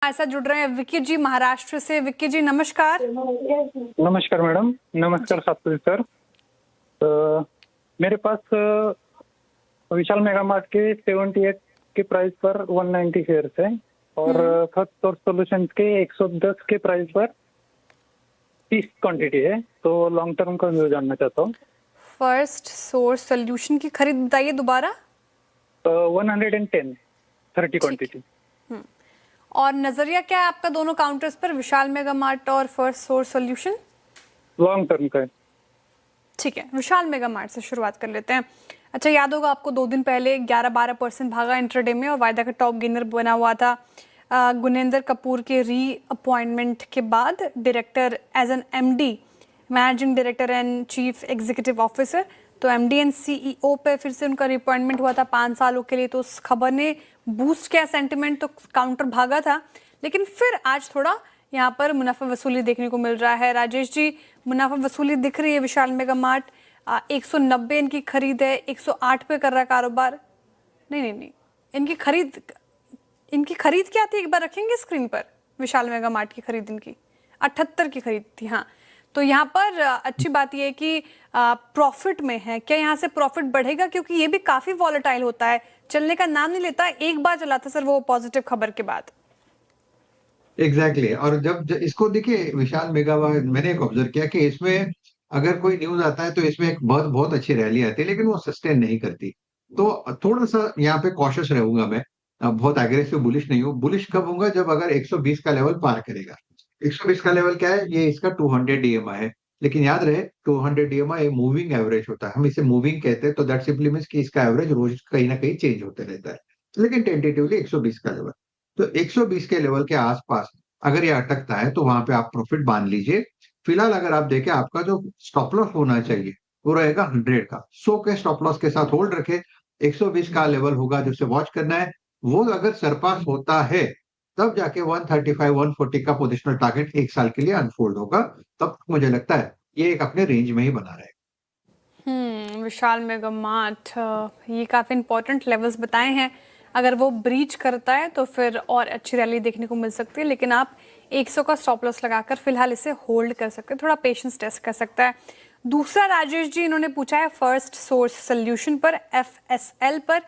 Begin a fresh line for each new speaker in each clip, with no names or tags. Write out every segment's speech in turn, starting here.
हमारे साथ जुड़ रहे हैं विक्की जी महाराष्ट्र से। विक्की जी नमस्कार।
नमस्कार मैडम। नमस्कार सातपुर सर। मेरे पास विशाल मेगा मार्ट के 78 के प्राइस पर 190 शेयर्स है और फर्स्ट सोर्स सॉल्यूशंस के 110 के प्राइस पर 30 क्वांटिटी है। तो लॉन्ग टर्म का व्यू जानना चाहता हूँ।
फर्स्ट सोर्स सॉल्यूशन की खरीद बताइए दोबारा।
110 30 क्वांटिटी।
और नजरिया क्या है आपका दोनों काउंटर्स पर, विशाल मेगा मार्ट और first source solution?
Long term का है।
ठीक है, विशाल मेगा मार्ट से शुरुआत कर लेते हैं। अच्छा, याद होगा आपको 2 दिन पहले 11-12% भागा इंट्राडे में और वायदा का टॉप गेनर बना हुआ था। गुनेंद्र कपूर के री अपॉइंटमेंट के बाद director as an MD, managing director and chief executive officer, तो एमडी एंड सीईओ पे फिर से उनका रिअपॉइंटमेंट हुआ था 5 सालों के लिए। तो उस खबर ने बूस्ट किया सेंटिमेंट, तो काउंटर भागा था। लेकिन फिर आज थोड़ा यहाँ पर मुनाफा वसूली देखने को मिल रहा है। राजेश जी, मुनाफा वसूली दिख रही है विशाल मेगा मार्ट। 190 इनकी खरीद है, 108 पे कर रहा है कारोबार। नहीं, इनकी खरीद क्या थी, एक बार रखेंगे स्क्रीन पर। विशाल मेगा मार्ट की खरीद इनकी 78 की खरीद थी। हाँ, तो यहाँ पर अच्छी बात यह है कि प्रॉफिट में है। क्या यहाँ से प्रॉफिट बढ़ेगा, क्योंकि ये भी काफी वॉलेटाइल होता है, चलने का नाम नहीं लेता। एक बार चला था सर वो पॉजिटिव खबर के बाद।
एग्जैक्टली और जब इसको देखिए विशाल मेगा मार्ट, मैंने एक ऑब्जर्व किया कि इसमें अगर कोई न्यूज आता है तो इसमें एक बहुत बहुत अच्छी रैली आती है, लेकिन वो सस्टेन नहीं करती। तो थोड़ा सा यहाँ पे कॉशियस रहूंगा मैं। बहुत एग्रेसिव बुलिश नहीं हूँ। बुलिश कब होऊंगा, जब अगर 120 का लेवल पार करेगा। 120 का लेवल क्या है, ये इसका 200 डीएमआई है। लेकिन याद रहे 200 डीएमआई मूविंग एवरेज होता है, हम इसे मूविंग कहते हैं। तो दैट सिंपली मींस कि इसका एवरेज रोज कहीं ना कहीं चेंज होते रहता है। लेकिन टेंटेटिवली 120 का लेवल, तो 120 के लेवल के आसपास अगर ये अटकता है तो वहां पे आप प्रॉफिट बांध लीजिए। फिलहाल अगर आप देखें, आपका जो स्टॉप लॉस होना चाहिए वो रहेगा 100 का। 100 के स्टॉप लॉस के साथ होल्ड रखे। 120 का लेवल होगा जो वॉच करना है। वो अगर सरपास होता है तब जाके 135 140 का पोजिशनल टारगेट 1 साल के लिए अनफोल्ड होगा। तब मुझे लगता है ये एक अपने रेंज में ही बना रहेगा।
विशाल मेगा मार्ट, ये काफी इंपॉर्टेंट लेवल्स बताए हैं। अगर वो ब्रीच करता है तो फिर और अच्छी रैली देखने को मिल सकती है। लेकिन आप 100 का स्टॉप लॉस लगाकर फिलहाल इसे होल्ड कर सकते हैं, थोड़ा पेशेंस टेस्ट कर सकता है। दूसरा राजेश जी, इन्होंने पूछा है फर्स्ट सोर्स सॉल्यूशन पर, FSL पर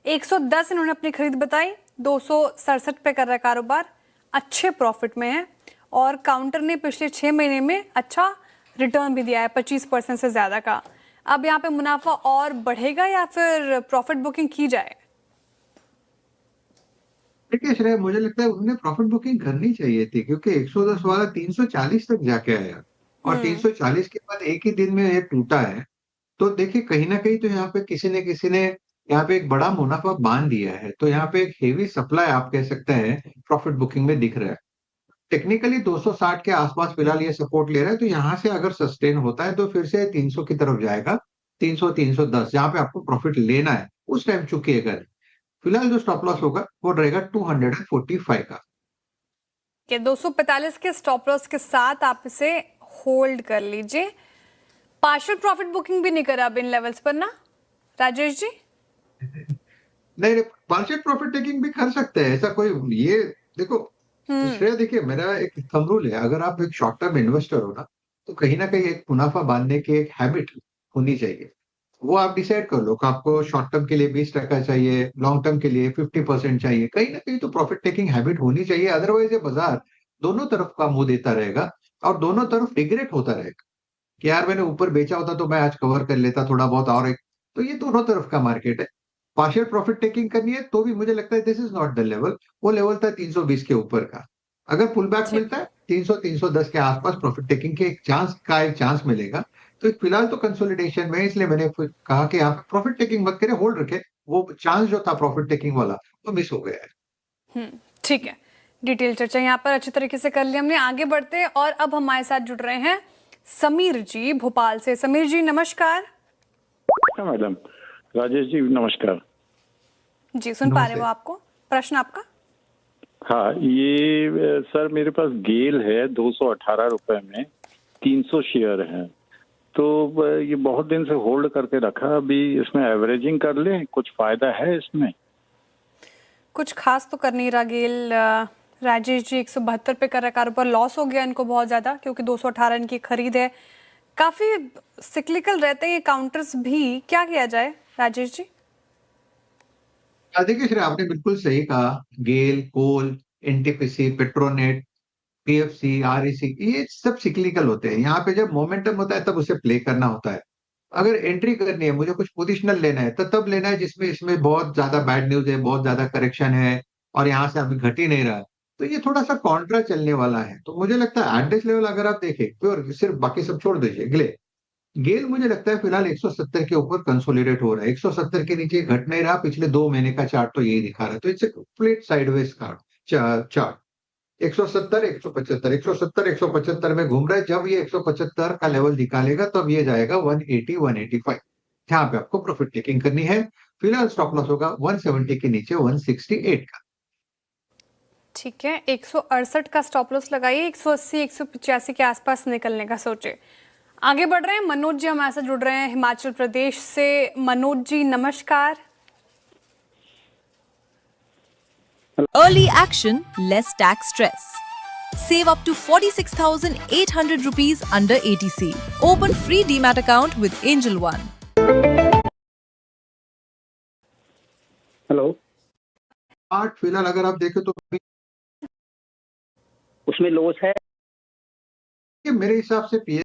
110 इन्होंने अपनी खरीद बताई। 267 पे कर रहा है कारोबार, अच्छे प्रॉफिट में है। और काउंटर ने पिछले 6 महीने में अच्छा रिटर्न भी दिया है, 25% से ज्यादा का। अब यहाँ पे मुनाफा और बढ़ेगा या फिर प्रॉफिट बुकिंग की जाए?
देखिए श्रेय, मुझे लगता है उन्हें प्रॉफिट बुकिंग करनी चाहिए थी, क्योंकि 110 वाला 340 तक जाके आया और 340 के बाद एक ही दिन में ये टूटा है। तो देखिए कहीं ना कहीं तो यहाँ पे किसी ने यहाँ पे एक बड़ा मुनाफा बांध दिया है। तो यहाँ पे एक हेवी सप्लाई आप कह सकते हैं प्रॉफिट बुकिंग में दिख रहा है। टेक्निकली 260 के आसपास फिलहाल ये सपोर्ट ले रहा है। तो यहाँ से अगर सस्टेन होता है तो फिर से 300 की तरफ जाएगा। 300 310 जहाँ पे आपको प्रॉफिट लेना है उस टाइम चुकिएगा। फिलहाल जो स्टॉप लॉस होगा वो रहेगा 245 का।
245 के स्टॉप लॉस के साथ आप इसे होल्ड कर लीजिए। पार्शियल प्रॉफिट बुकिंग भी नहीं करा अब इन लेवल्स पर ना राजेश जी?
नहीं, पार्शियल प्रॉफिट टेकिंग भी कर सकते हैं, ऐसा कोई ये देखो श्रेय, देखिए मेरा एक थंब रूल है, अगर आप एक शॉर्ट टर्म इन्वेस्टर हो ना तो कहीं ना कहीं एक मुनाफा बांधने की एक हैबिट होनी चाहिए। वो आप डिसाइड कर लो कि आपको शॉर्ट टर्म के लिए 20% चाहिए, लॉन्ग टर्म के लिए 50% चाहिए। कहीं ना कहीं तो प्रॉफिट टेकिंग हैबिट होनी चाहिए, अदरवाइज ये बाजार दोनों तरफ का मुंह देता रहेगा और दोनों तरफ रिग्रेट होता रहेगा कि यार मैंने ऊपर बेचा होता तो मैं आज कवर कर लेता थोड़ा बहुत और एक। तो ये दोनों तरफ का मार्केट है। पार्शियल प्रॉफिट टेकिंग करनी है तो भी मुझे लगता है this is not the level. वो लेवल था 320 के ऊपर का। अगर पुल बैक मिलता है 300 310 के आसपास प्रॉफिट टेकिंग के एक चांस मिलेगा। तो फिलहाल तो कंसोलिडेशन में, इसलिए मैंने कहा कि यहाँ पे प्रॉफिट टेकिंग मत करें, होल्ड रखे। वो चांस जो था प्रॉफिट टेकिंग वाला वो मिस हो गया है।
ठीक है, डिटेल चर्चा यहाँ पर अच्छी तरीके से कर ली हमने। आगे बढ़ते हैं और अब हमारे साथ जुड़ रहे हैं समीर जी भोपाल से। समीर जी नमस्कार।
मैडम राजेश जी नमस्कार
जी, सुन पा रहे हो आपको? प्रश्न आपका?
हाँ, ये सर मेरे पास गेल है 218 रुपए में 300 शेयर हैं। तो ये बहुत दिन से होल्ड करके रखा, अभी इसमें एवरेजिंग कर लें, कुछ फायदा है इसमें?
कुछ खास तो कर नहीं रहा गेल राजेश जी 172 पे कर रहा है कारोबार, लॉस हो गया इनको बहुत ज्यादा क्योंकि 218 इनकी खरीद है। काफी सिक्लिकल रहते हैं ये काउंटर्स भी, क्या किया जाए राजेश जी?
देखिए श्रेया, आपने बिल्कुल सही कहा। गेल, कोल, एनटीपीसी, पेट्रोनेट, पीएफसी, आरईसी, ये सब सिक्लिकल होते हैं। यहाँ पे जब मोमेंटम होता है तब उसे प्ले करना होता है। अगर एंट्री करनी है, मुझे कुछ पोजिशनल लेना है, तो तब लेना है जिसमें इसमें बहुत ज्यादा बैड न्यूज है, बहुत ज्यादा करेक्शन है और यहाँ से अभी घट ही नहीं रहा है। तो ये थोड़ा सा कॉन्ट्रा चलने वाला है। तो मुझे लगता है एट दिस लेवल अगर आप देखें, प्योर सिर्फ बाकी सब छोड़ दीजिए, गेल मुझे लगता है फिलहाल 170 के ऊपर कंसोलिडेट हो रहा है। 170 के नीचे घट नहीं रहा। पिछले 2 महीने का चार्ट तो यही दिखा रहा है। तो it's a complete sideways chart. 170, 175, 170, 175 में घूम रहा है। जब ये 175 का लेवल निकालेगा तब ये जाएगा 180, 185। यहाँ पे आपको प्रॉफिट टेकिंग करनी है। फिलहाल स्टॉप लॉस होगा 170 के नीचे 168 का।
ठीक है, 168 का स्टॉप लॉस लगाइए, 180 185 के आसपास निकलने का सोचे। आगे बढ़ रहे हैं, मनोज जी हमारे साथ जुड़ रहे हैं हिमाचल प्रदेश से। मनोज जी नमस्कार।
Early action, less tax stress. Save up to 46,800 rupees under ATC. Open free Demat account with Angel One.
Hello,
chart फिलहाल अगर आप देखें तो
उसमें लॉस है।
मेरे हिसाब से